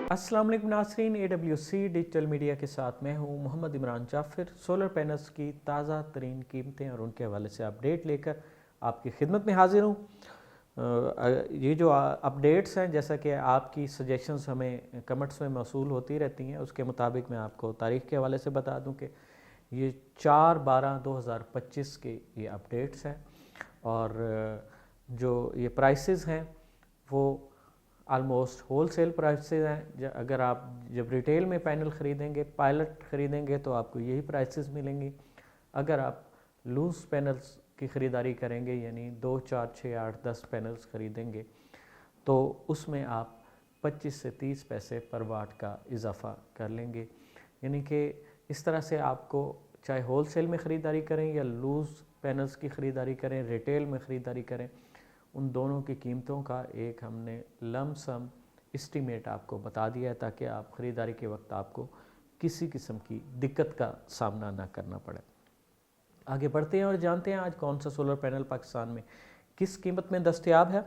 अस्सलाम वालेकुम नाज़रीन, AWC डिजिटल मीडिया के साथ मैं हूं मोहम्मद इमरान जाफ़िर। सोलर पैनल्स की ताज़ा तरीन कीमतें और उनके हवाले से अपडेट लेकर आपकी खिदमत में हाजिर हूं। ये जो अपडेट्स हैं, जैसा कि आपकी सजेशंस हमें कमेंट्स में मौसूल होती रहती हैं, उसके मुताबिक मैं आपको तारीख़ के हवाले से बता दूं कि ये 4/12/2025 के ये अपडेट्स हैं और जो ये प्राइसेस हैं वो आलमोस्ट होल सेल प्राइसेस हैं। अगर आप जब रिटेल में पैनल ख़रीदेंगे, पायलट ख़रीदेंगे तो आपको यही प्राइसेस मिलेंगी। अगर आप लूज़ पैनल्स की ख़रीदारी करेंगे, यानी 2, 4, 6, 8, 10 पैनल्स ख़रीदेंगे, तो उसमें आप 25 से 30 पैसे पर वाट का इजाफ़ा कर लेंगे। यानी कि इस तरह से आपको चाहे होल सेल में ख़रीदारी करें या लूज़ पैनल्स की ख़रीदारी करें, रिटेल में ख़रीदारी करें, उन दोनों की कीमतों का एक हमने लमसम एस्टीमेट आपको बता दिया है, ताकि आप ख़रीदारी के वक्त आपको किसी किस्म की दिक्कत का सामना ना करना पड़े। आगे बढ़ते हैं और जानते हैं आज कौन सा सोलर पैनल पाकिस्तान में किस कीमत में दस्तयाब है।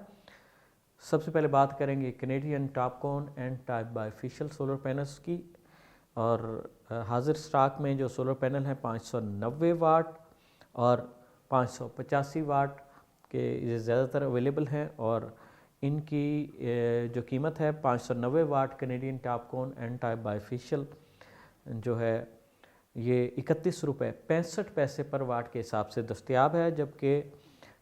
सबसे पहले बात करेंगे Canadian TOPCon N type bifacial solar panels की। और हाजिर स्टॉक में जो सोलर पैनल हैं 590 वाट और 585 वाट के ये ज़्यादातर अवेलेबल हैं। और इनकी जो कीमत है 590 watt Canadian TOPCon N type bifacial जो है ये 31 रुपये 65 पैसे पर वाट के हिसाब से दस्तयाब है, जबकि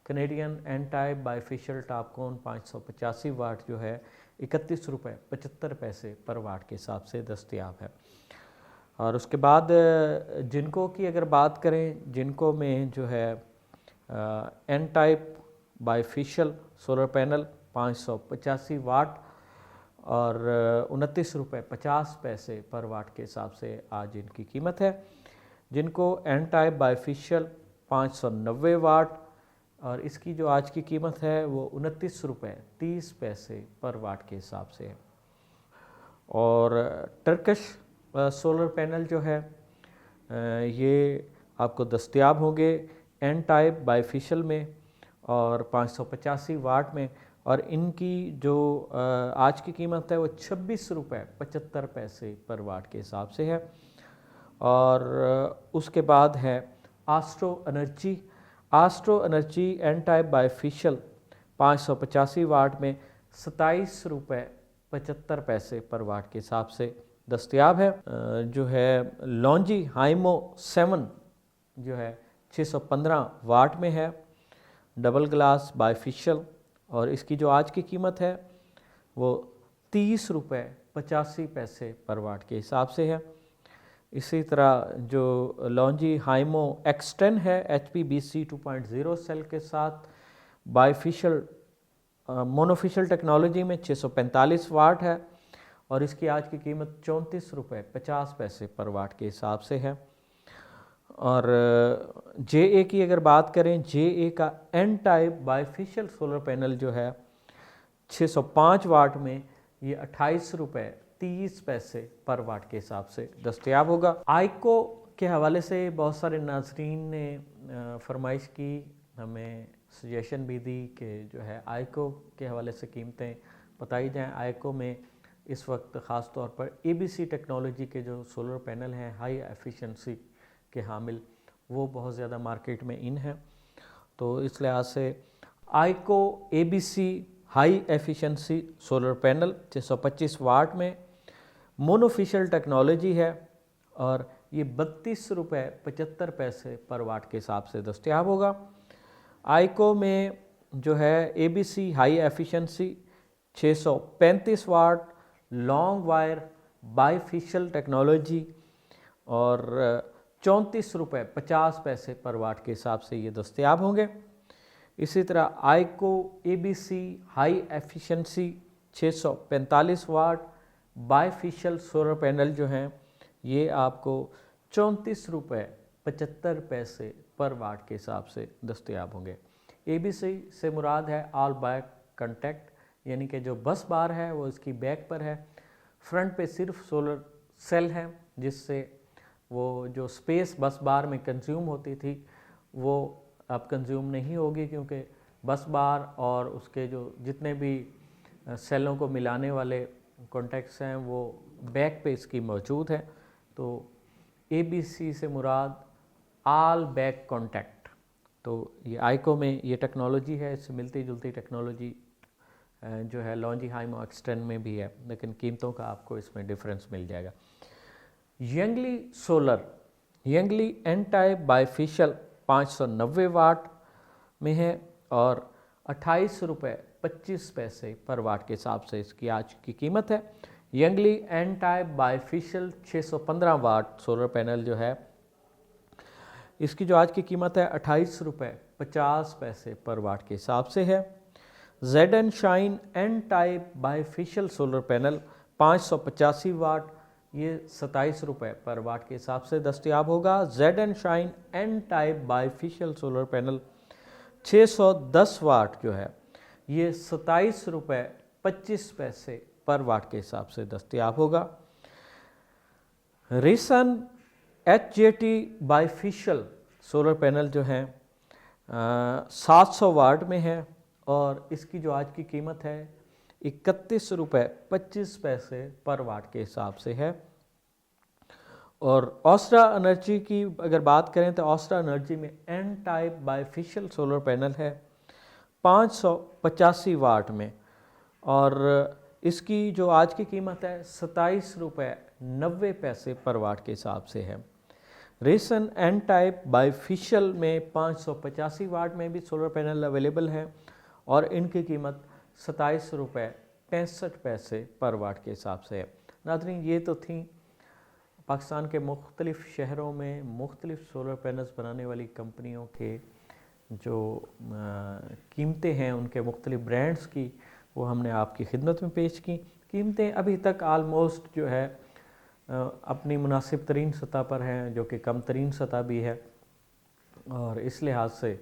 Canadian and type bifacial Topcon 585 वाट जो है 31 रुपये 75 पैसे पर वाट के हिसाब से दस्तयाब है। और उसके बाद जिनको की अगर बात करें, जिनको में जो है N type bifacial solar panel 585 watt और 29 रुपये 50 पैसे पर वाट के हिसाब से आज इनकी कीमत है। जिनको एन टाइप बायफेशियल 590 वाट और इसकी जो आज की कीमत है वो 29 रुपये 30 पैसे पर वाट के हिसाब से है। और टर्किश सोलर पैनल जो है ये आपको दस्तयाब होंगे एन टाइप बायफेशियल में और 585 वाट में, और इनकी जो आज की कीमत है वो 26 रुपये 75 पैसे पर वाट के हिसाब से है। और उसके बाद है Astro energy N type bifacial 585 watt में 27 रुपये 75 पैसे पर वाट के हिसाब से दस्तयाब है। जो है लॉन्जी हाइमो 7 जो है 615 वाट में है, डबल ग्लास बायफेशियल, और इसकी जो आज की कीमत है वो 30 रुपये 85 पैसे पर वाट के हिसाब से है। इसी तरह जो लॉन्जी हाइमो X10 है HPBC 2.0 सेल के साथ बायफेशियल मोनोफेशियल टेक्नोलॉजी में 645 वाट है और इसकी आज की कीमत 34 रुपये 50 पैसे पर वाट के हिसाब से है। और JA की अगर बात करें, JA का N type bifacial solar panel जो है 605 वाट में ये 28 रुपये 30 पैसे पर वाट के हिसाब से दस्तयाब होगा। आइको के हवाले से बहुत सारे नाजरीन ने फरमाइश की, हमें सजेशन भी दी कि जो है आइको के हवाले से कीमतें बताई जाएँ। आइको में इस वक्त ख़ास तौर पर ABC टेक्नोलॉजी के जो सोलर पैनल हैं हाई एफिशिएंसी के हामिल, वो बहुत ज़्यादा मार्केट में इन है। तो इस लिहाज से आइको ABC high efficiency solar panel 625 वाट में मोनोफेशियल टेक्नोलॉजी है और ये 32 रुपये 75 पैसे पर वाट के हिसाब से दस्तयाब होगा। आइको में जो है ABC हाई एफिशिएंसी 635 वाट लॉन्ग वायर बायफेशियल टेक्नोलॉजी और 34 रुपये 50 पैसे पर वाट के हिसाब से ये दस्तयाब होंगे। इसी तरह आइको ABC हाई एफिशिएंसी 645 वाट बायफेशियल सोलर पैनल जो हैं ये आपको 34 रुपये 75 पैसे पर वाट के हिसाब से दस्तयाब होंगे। ABC से मुराद है ऑल बैक कंटैक्ट, यानी कि जो बस बार है वो इसकी बैक पर है, फ्रंट पे सिर्फ सोलर सेल है, जिससे वो जो स्पेस बस बार में कंज्यूम होती थी वो अब कंज्यूम नहीं होगी, क्योंकि बस बार और उसके जो जितने भी सेलों को मिलाने वाले कॉन्टैक्ट्स हैं वो बैक पे इसकी मौजूद है। तो ABC से मुराद ऑल बैक कॉन्टैक्ट। तो ये आइको में ये टेक्नोलॉजी है, इससे मिलती जुलती टेक्नोलॉजी जो है लॉन्जी हाइमो एक्सटेंड में भी है, लेकिन कीमतों का आपको इसमें डिफरेंस मिल जाएगा। यंगली सोलर, यंगली एन टाइप बाईफिशियल 590 वाट में है और 28 रुपये 25 पैसे पर वाट के हिसाब से इसकी आज की कीमत है। Yingli N type bifacial 615 watt solar panel जो है, इसकी जो आज की कीमत है 28 रुपये 50 पैसे पर वाट के हिसाब से है। ZN shine N type bifacial solar panel 585 watt, ये 27 रुपये पर वाट के हिसाब से दस्तयाब होगा। ZN shine N type bifacial solar panel 610 watt जो है, ये 27 रुपये 25 पैसे पर वाट के हिसाब से दस्तयाब होगा। Risen HJT bifacial solar panel जो है 700 वाट में है और इसकी जो आज की कीमत है 31 रुपये 25 पैसे पर वाट के हिसाब से है। और ऑस्ट्रा एनर्जी की अगर बात करें तो ऑस्ट्रा एनर्जी में N type bifacial solar panel है 585 वाट में और इसकी जो आज की कीमत है 27 रुपये 90 पैसे पर वाट के हिसाब से है। रेसन एन टाइप बाईफिशियल में 585 वाट में भी सोलर पैनल अवेलेबल है और इनकी कीमत 27 रुपये 65 पैसे पर वाट के हिसाब से है। नाज़रीन, ये तो थी पाकिस्तान के मुख्तलिफ़ शहरों में मुख्तलिफ़ सोलर पैनल्स बनाने वाली कंपनियों के जो कीमतें हैं, उनके मुख्तलिफ़ ब्रांड्स की, वो हमने आपकी खिदमत में पेश की। कीमतें अभी तक आलमोस्ट जो है अपनी मुनासिब तरीन सतह पर हैं, जो कि कम तरीन सतह भी है और इस लिहाज से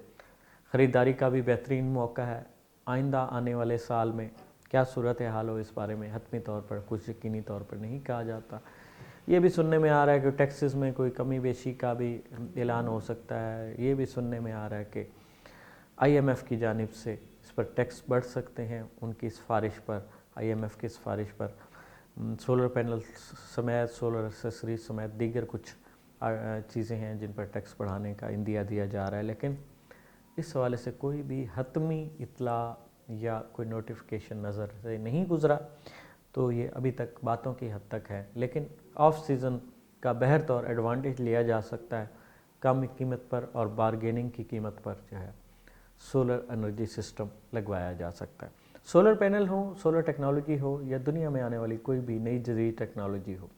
ख़रीदारी का भी बेहतरीन मौका है। आइंदा आने वाले साल में क्या सूरत हाल हो, इस बारे में हतमी तौर पर कुछ यकीनी तौर पर नहीं कहा जाता। ये भी सुनने में आ रहा है कि टैक्सेस में कोई कमी बेशी का भी ऐलान हो सकता है। ये भी सुनने में आ रहा है कि IMF की जानिब से इस पर टैक्स बढ़ सकते हैं। उनकी सिफारिश पर, IMF की सिफारिश पर सोलर पैनल समेत, सोलर एक्सेसरीज समेत दीगर कुछ चीज़ें हैं जिन पर टैक्स बढ़ाने का इंदिया दिया जा रहा है, लेकिन इस हवाले से कोई भी हतमी इतला या कोई नोटिफिकेशन नज़र से नहीं गुज़रा। तो ये अभी तक बातों की हद तक है, लेकिन ऑफ सीज़न का बहर तौर एडवांटेज लिया जा सकता है। कम कीमत पर और बारगेनिंग की कीमत पर जो है सोलर एनर्जी सिस्टम लगवाया जा सकता है। सोलर पैनल हो, सोलर टेक्नोलॉजी हो या दुनिया में आने वाली कोई भी नई जदीद टेक्नोलॉजी हो,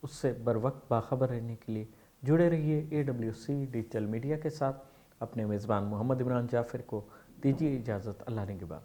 उससे बर वक्त बाखबर रहने के लिए जुड़े रहिए AWC डिजिटल मीडिया के साथ। अपने मेज़बान मोहम्मद इमरान जाफ़िर को दीजिए इजाज़त। अल्लाह ने के बाद।